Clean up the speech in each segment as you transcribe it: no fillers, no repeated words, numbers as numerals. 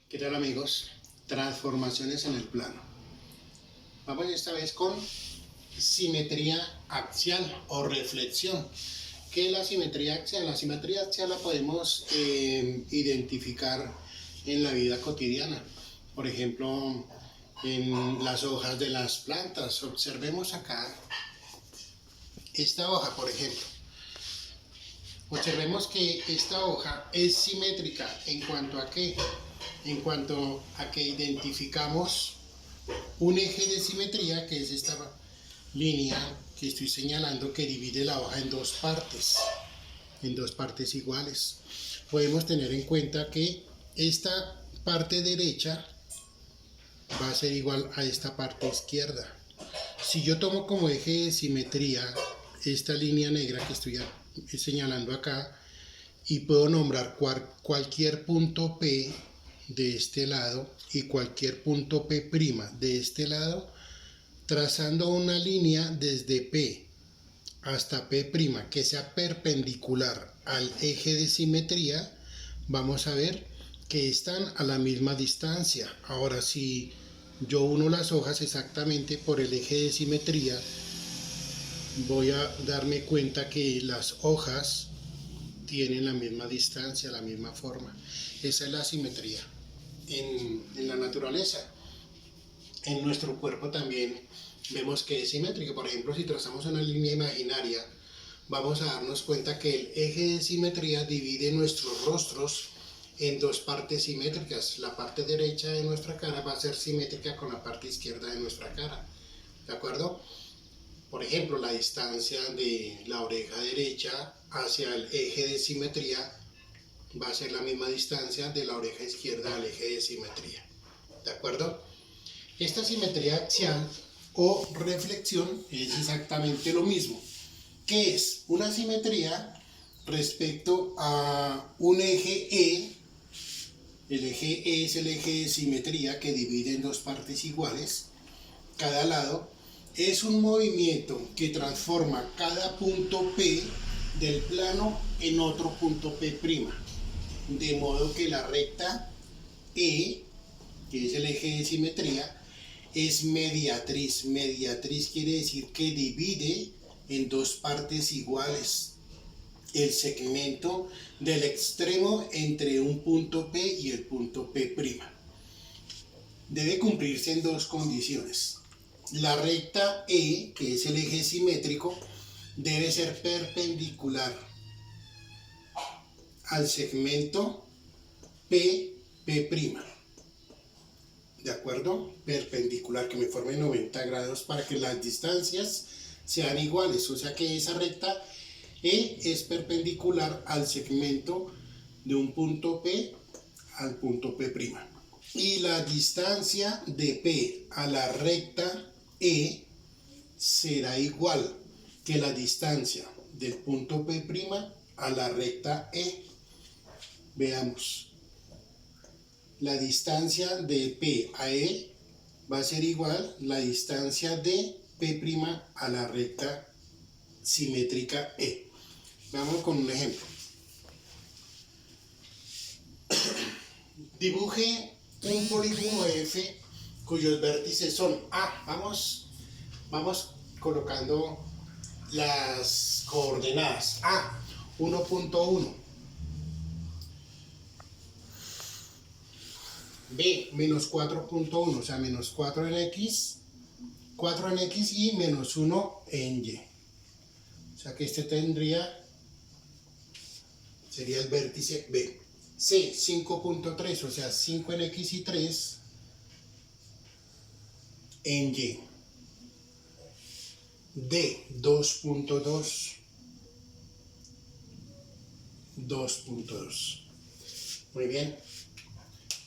¿Qué tal, amigos? Transformaciones en el plano. Vamos esta vez con simetría axial o reflexión. ¿Qué es la simetría axial? La simetría axial la podemos identificar en la vida cotidiana. Por ejemplo, en las hojas de las plantas. Observemos acá esta hoja, por ejemplo. Observemos que esta hoja es simétrica en cuanto a qué. En cuanto a que identificamos un eje de simetría, que es esta línea que estoy señalando, que divide la hoja en dos partes iguales. Podemos tener en cuenta que esta parte derecha va a ser igual a esta parte izquierda. Si yo tomo como eje de simetría esta línea negra que estoy señalando acá, y puedo nombrar cualquier punto P de este lado y cualquier punto P' de este lado, trazando una línea desde P hasta P' que sea perpendicular al eje de simetría, vamos a ver que están a la misma distancia. Ahora, si yo uno las hojas exactamente por el eje de simetría, voy a darme cuenta que las hojas tienen la misma distancia, la misma forma. Esa es la simetría en la naturaleza. En nuestro cuerpo también vemos que es simétrico. Por ejemplo, si trazamos una línea imaginaria, vamos a darnos cuenta que el eje de simetría divide nuestros rostros en dos partes simétricas. La parte derecha de nuestra cara va a ser simétrica con la parte izquierda de nuestra cara. ¿De acuerdo? Por ejemplo, la distancia de la oreja derecha hacia el eje de simetría va a ser la misma distancia de la oreja izquierda al eje de simetría. ¿De acuerdo? Esta simetría axial o reflexión es exactamente lo mismo. ¿Qué es? Una simetría respecto a un eje E. El eje E es el eje de simetría que divide en dos partes iguales. Cada lado es un movimiento que transforma cada punto P del plano en otro punto P'. De modo que la recta E, que es el eje de simetría, es mediatriz. Mediatriz quiere decir que divide en dos partes iguales el segmento del extremo entre un punto P y el punto P'. Debe cumplirse en dos condiciones. La recta E, que es el eje simétrico, debe ser perpendicular al segmento P'. ¿De acuerdo? Perpendicular, que me forme 90 grados para que las distancias sean iguales. O sea que esa recta E es perpendicular al segmento de un punto P al punto P'. Y la distancia de P a la recta E será igual que la distancia del punto P' a la recta E. Veamos. La distancia de P a E va a ser igual la distancia de P' a la recta simétrica E. Vamos con un ejemplo. Dibuje un polígono F cuyos vértices son A. Vamos colocando las coordenadas. A, 1.1. B, menos 4.1, o sea, menos 4 en X, 4 en X y menos 1 en Y. O sea que este sería el vértice B. C, 5.3, o sea, 5 en X y 3 en Y. D, 2.2, 2.2. Muy bien.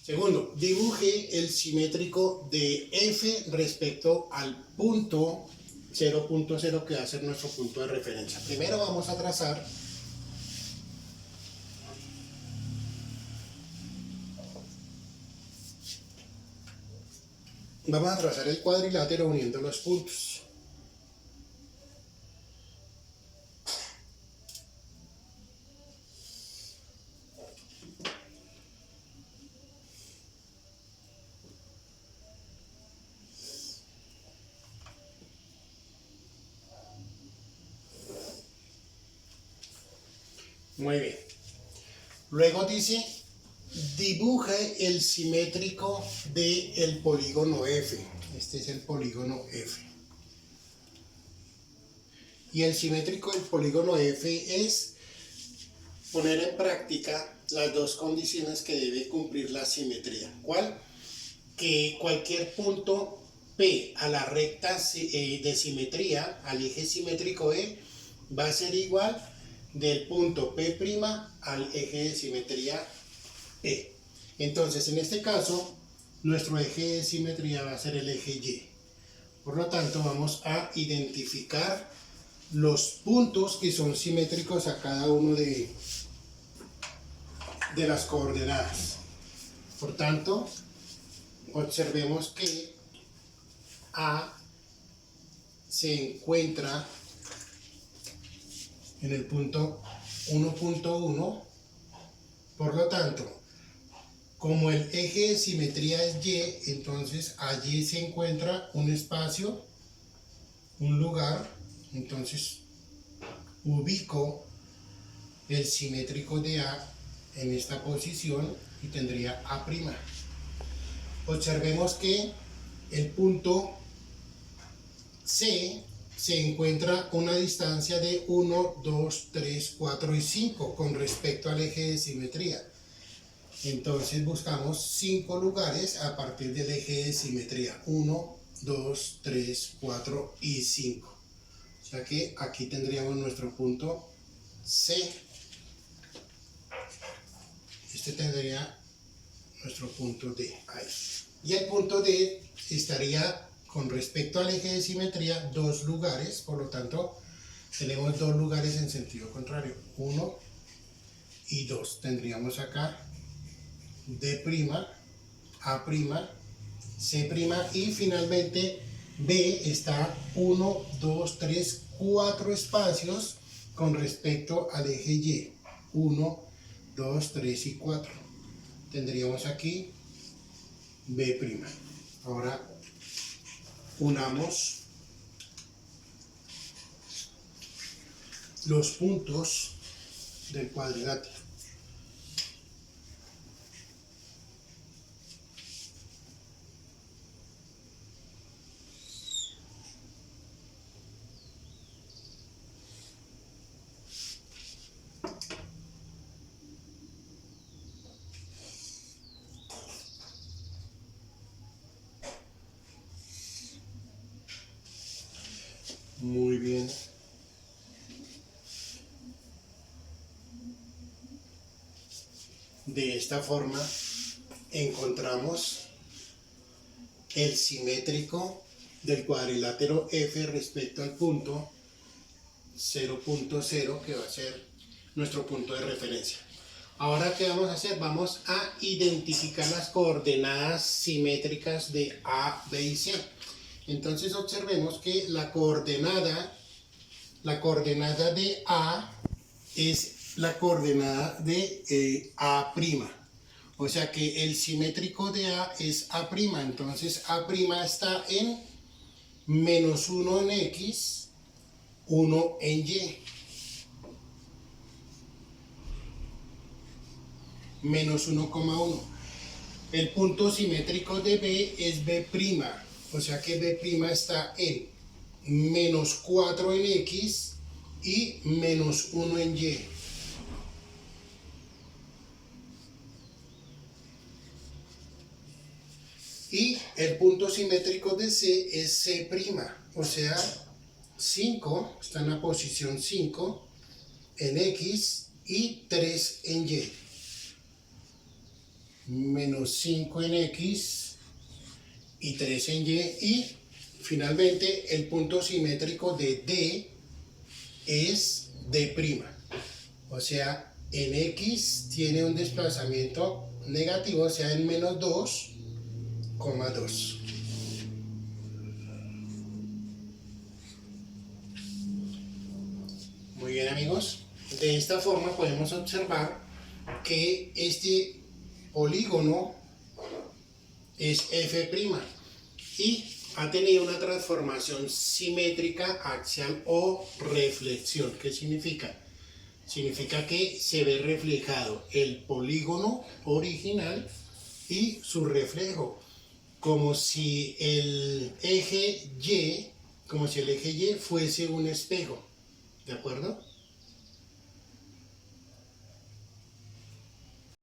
Segundo, dibuje el simétrico de F respecto al punto 0.0 que va a ser nuestro punto de referencia. Primero vamos a trazar el cuadrilátero uniendo los puntos. Muy bien. Luego dice, dibuje el simétrico del polígono F. Este es el polígono F. Y el simétrico del polígono F es poner en práctica las dos condiciones que debe cumplir la simetría. ¿Cuál? Que cualquier punto P a la recta de simetría, al eje simétrico E, va a ser igual del punto P' al eje de simetría E. Entonces, en este caso, nuestro eje de simetría va a ser el eje Y. Por lo tanto, vamos a identificar los puntos que son simétricos a cada uno de las coordenadas. Por tanto, observemos que A se encuentra en el punto 1.1, por lo tanto, como el eje de simetría es Y, entonces allí se encuentra un espacio, un lugar, entonces ubico el simétrico de A en esta posición y tendría A'. Observemos que el punto C se encuentra a una distancia de 1, 2, 3, 4 y 5 con respecto al eje de simetría. Entonces buscamos 5 lugares a partir del eje de simetría. 1, 2, 3, 4 y 5. O sea que aquí tendríamos nuestro punto C. Este tendría nuestro punto D ahí. Y el punto D estaría con respecto al eje de simetría 2 lugares, por lo tanto tenemos 2 lugares en sentido contrario, 1 y 2. Tendríamos acá D', A', C' y finalmente B está 1, 2, 3, 4 espacios con respecto al eje Y. 1, 2, 3 y 4. Tendríamos aquí B'. Ahora unamos los puntos del cuadrilátero. Muy bien. De esta forma encontramos el simétrico del cuadrilátero F respecto al punto 0.0 que va a ser nuestro punto de referencia. Ahora, ¿qué vamos a hacer? Vamos a identificar las coordenadas simétricas de A, B y C. Entonces observemos que la coordenada de A es la coordenada de A'. O sea que el simétrico de A es A'. Entonces A' está en -1 en X, 1 en Y. -1,1. El punto simétrico de B es B'. O sea que B' está en -4 en X y -1 en Y. Y el punto simétrico de C es C'. O sea, 5 está en la posición 5 en X y 3 en Y. -5 en X y 3 en Y. Y finalmente el punto simétrico de D es D'. O sea, en X tiene un desplazamiento negativo, o sea, en -2,2. Muy bien, amigos. De esta forma podemos observar que este polígono es F' y ha tenido una transformación simétrica axial o reflexión. ¿Qué significa? significa que se ve reflejado el polígono original y su reflejo, como si el eje Y fuese un espejo, ¿de acuerdo?